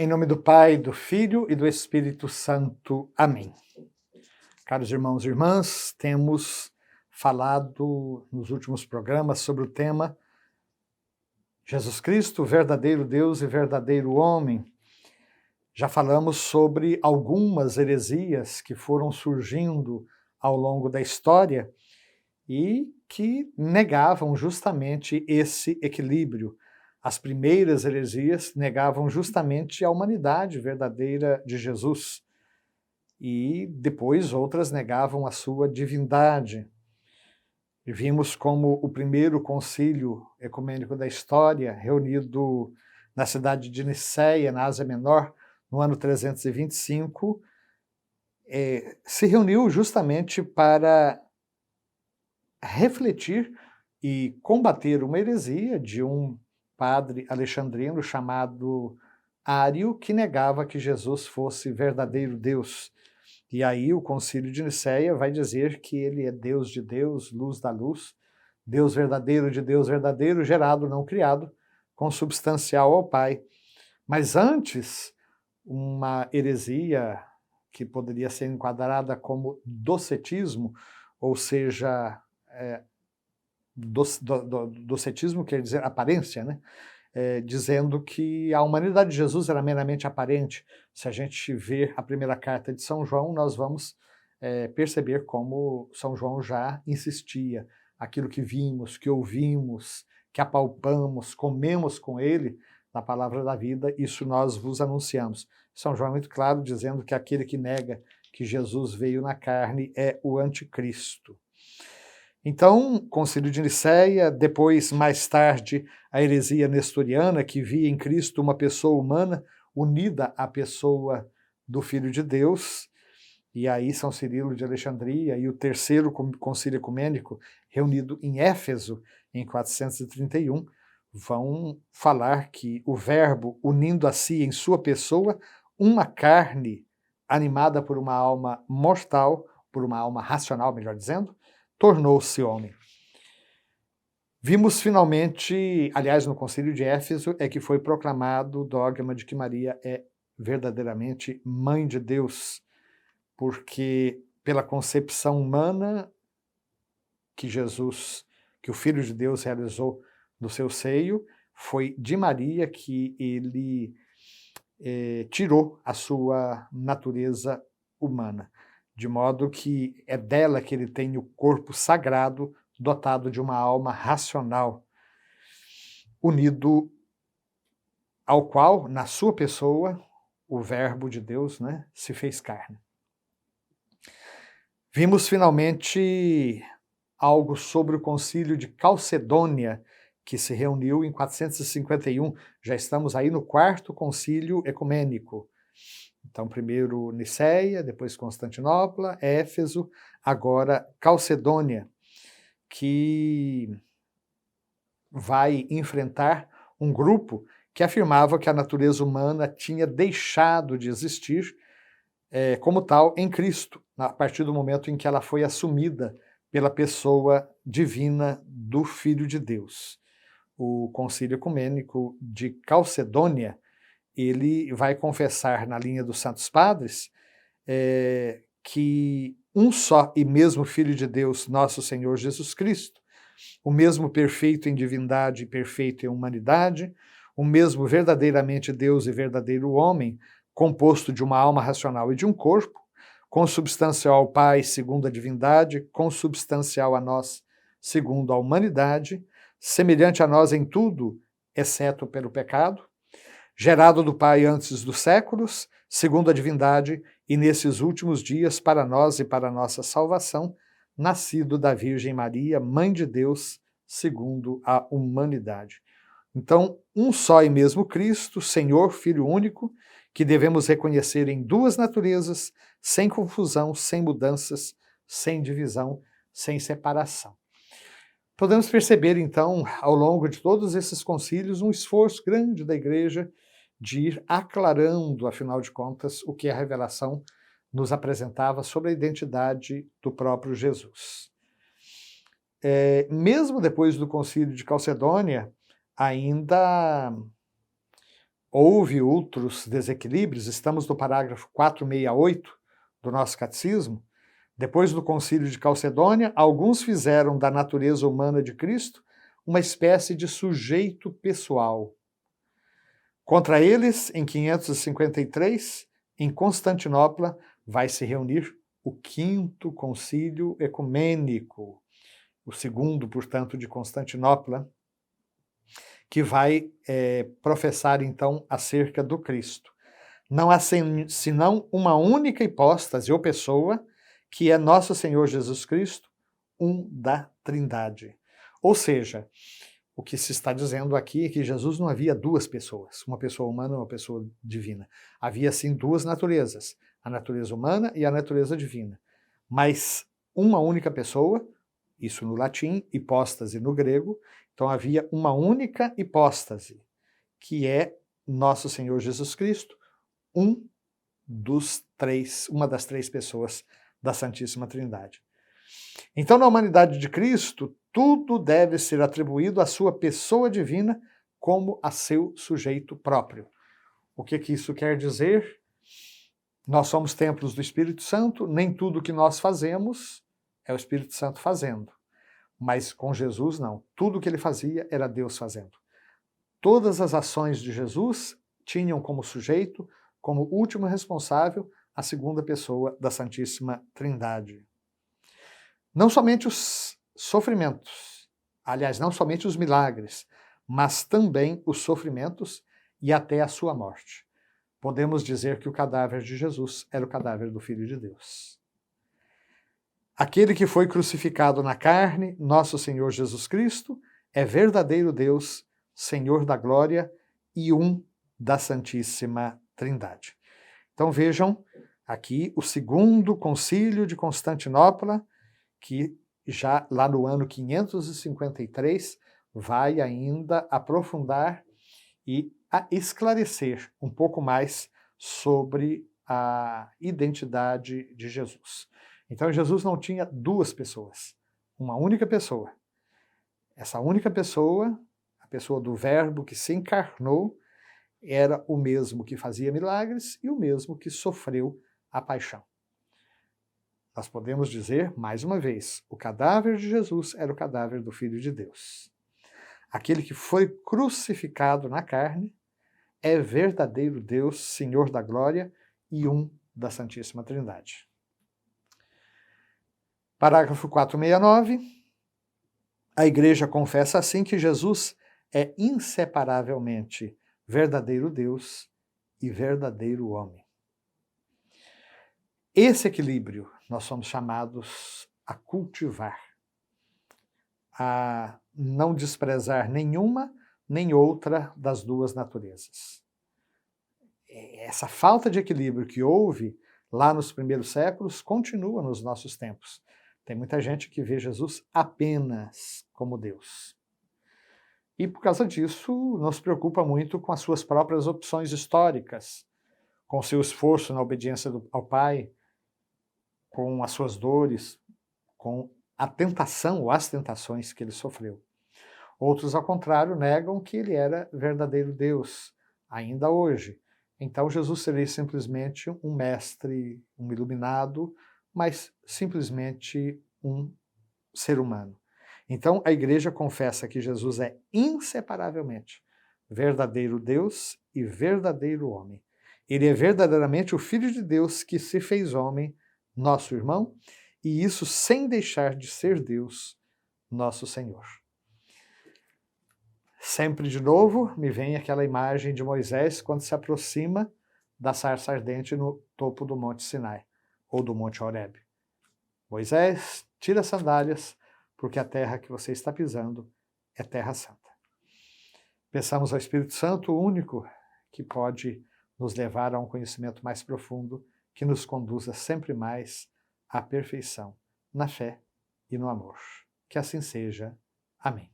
Em nome do Pai, do Filho e do Espírito Santo. Amém. Caros irmãos e irmãs, temos falado nos últimos programas sobre o tema Jesus Cristo, verdadeiro Deus e verdadeiro homem. Já falamos sobre algumas heresias que foram surgindo ao longo da história e que negavam justamente esse equilíbrio. As primeiras heresias negavam justamente a humanidade verdadeira de Jesus. E depois outras negavam a sua divindade. E vimos como o primeiro concílio ecumênico da história, reunido na cidade de Nicéia, na Ásia Menor, no ano 325, se reuniu justamente para refletir e combater uma heresia de um padre alexandrino chamado Ário, que negava que Jesus fosse verdadeiro Deus. E aí o concílio de Nicéia vai dizer que ele é Deus de Deus, luz da luz, Deus verdadeiro de Deus verdadeiro, gerado, não criado, consubstancial ao Pai. Mas antes, uma heresia que poderia ser enquadrada como docetismo, ou seja, docetismo quer dizer aparência, né? Dizendo que a humanidade de Jesus era meramente aparente. Se a gente ver a primeira carta de São João, nós vamos perceber como São João já insistia. Aquilo que vimos, que ouvimos, que apalpamos, comemos com ele, na palavra da vida, isso nós vos anunciamos. São João é muito claro dizendo que aquele que nega que Jesus veio na carne é o anticristo. Então, concílio de Nicéia, depois, mais tarde, a heresia nestoriana, que via em Cristo uma pessoa humana unida à pessoa do Filho de Deus, e aí São Cirilo de Alexandria e o terceiro concílio ecumênico, reunido em Éfeso, em 431, vão falar que o Verbo, unindo a si em sua pessoa, uma carne animada por uma alma mortal, por uma alma racional, melhor dizendo, tornou-se homem. Vimos finalmente, aliás, no concílio de Éfeso, é que foi proclamado o dogma de que Maria é verdadeiramente mãe de Deus, porque pela concepção humana que o Filho de Deus realizou no seu seio, foi de Maria que ele tirou a sua natureza humana. De modo que é dela que ele tem o corpo sagrado, dotado de uma alma racional, unido ao qual, na sua pessoa, o Verbo de Deus, né, se fez carne. Vimos finalmente algo sobre o concílio de Calcedônia, que se reuniu em 451. Já estamos aí no quarto concílio ecumênico. Então, primeiro Nicéia, depois Constantinopla, Éfeso, agora Calcedônia, que vai enfrentar um grupo que afirmava que a natureza humana tinha deixado de existir como tal em Cristo, a partir do momento em que ela foi assumida pela pessoa divina do Filho de Deus. O concílio ecumênico de Calcedônia, ele vai confessar na linha dos Santos Padres que um só e mesmo Filho de Deus, nosso Senhor Jesus Cristo, o mesmo perfeito em divindade e perfeito em humanidade, o mesmo verdadeiramente Deus e verdadeiro homem, composto de uma alma racional e de um corpo, consubstancial ao Pai segundo a divindade, consubstancial a nós segundo a humanidade, semelhante a nós em tudo, exceto pelo pecado, gerado do Pai antes dos séculos, segundo a divindade, e nesses últimos dias, para nós e para nossa salvação, nascido da Virgem Maria, Mãe de Deus, segundo a humanidade. Então, um só e mesmo Cristo, Senhor, Filho único, que devemos reconhecer em duas naturezas, sem confusão, sem mudanças, sem divisão, sem separação. Podemos perceber, então, ao longo de todos esses concílios, um esforço grande da Igreja de ir aclarando, afinal de contas, o que a revelação nos apresentava sobre a identidade do próprio Jesus. Mesmo depois do concílio de Calcedônia, ainda houve outros desequilíbrios, estamos no parágrafo 468 do nosso catecismo. Depois do concílio de Calcedônia, alguns fizeram da natureza humana de Cristo uma espécie de sujeito pessoal. Contra eles, em 553, em Constantinopla, vai se reunir o Quinto Concílio Ecumênico, o segundo, portanto, de Constantinopla, que vai professar, então, acerca do Cristo. Não há senão uma única hipóstase ou pessoa, que é nosso Senhor Jesus Cristo, um da Trindade. Ou seja, o que se está dizendo aqui é que Jesus não havia duas pessoas, uma pessoa humana e uma pessoa divina. Havia, sim, duas naturezas, a natureza humana e a natureza divina. Mas uma única pessoa, isso no latim, hipóstase no grego, então havia uma única hipóstase, que é nosso Senhor Jesus Cristo, uma das três pessoas da Santíssima Trindade. Então, na humanidade de Cristo, tudo deve ser atribuído à sua pessoa divina como a seu sujeito próprio. O que isso quer dizer? Nós somos templos do Espírito Santo, nem tudo que nós fazemos é o Espírito Santo fazendo. Mas com Jesus, não. Tudo que ele fazia era Deus fazendo. Todas as ações de Jesus tinham como sujeito, como último responsável, a segunda pessoa da Santíssima Trindade. Não somente os sofrimentos, aliás, não somente os milagres, mas também os sofrimentos e até a sua morte. Podemos dizer que o cadáver de Jesus era o cadáver do Filho de Deus. Aquele que foi crucificado na carne, nosso Senhor Jesus Cristo, é verdadeiro Deus, Senhor da glória e um da Santíssima Trindade. Então vejam aqui o segundo concílio de Constantinopla, que já lá no ano 553 vai ainda aprofundar e a esclarecer um pouco mais sobre a identidade de Jesus. Então Jesus não tinha duas pessoas, uma única pessoa. Essa única pessoa, a pessoa do Verbo que se encarnou, era o mesmo que fazia milagres e o mesmo que sofreu a paixão. Nós podemos dizer, mais uma vez, o cadáver de Jesus era o cadáver do Filho de Deus. Aquele que foi crucificado na carne é verdadeiro Deus, Senhor da glória e um da Santíssima Trindade. Parágrafo 469. A Igreja confessa assim que Jesus é inseparavelmente verdadeiro Deus e verdadeiro homem. Esse equilíbrio nós somos chamados a cultivar, a não desprezar nenhuma nem outra das duas naturezas. Essa falta de equilíbrio que houve lá nos primeiros séculos continua nos nossos tempos. Tem muita gente que vê Jesus apenas como Deus. E por causa disso, não se preocupa muito com as suas próprias opções históricas, com o seu esforço na obediência ao Pai, com as suas dores, com a tentação ou as tentações que ele sofreu. Outros, ao contrário, negam que ele era verdadeiro Deus, ainda hoje. Então Jesus seria simplesmente um mestre, um iluminado, mas simplesmente um ser humano. Então a Igreja confessa que Jesus é inseparavelmente verdadeiro Deus e verdadeiro homem. Ele é verdadeiramente o Filho de Deus que se fez homem, nosso irmão, e isso sem deixar de ser Deus, nosso Senhor. Sempre de novo me vem aquela imagem de Moisés quando se aproxima da sarça ardente no topo do Monte Sinai, ou do Monte Horebe. Moisés, tira as sandálias, porque a terra que você está pisando é terra santa. Peçamos ao Espírito Santo, o único que pode nos levar a um conhecimento mais profundo, que nos conduza sempre mais à perfeição, na fé e no amor. Que assim seja. Amém.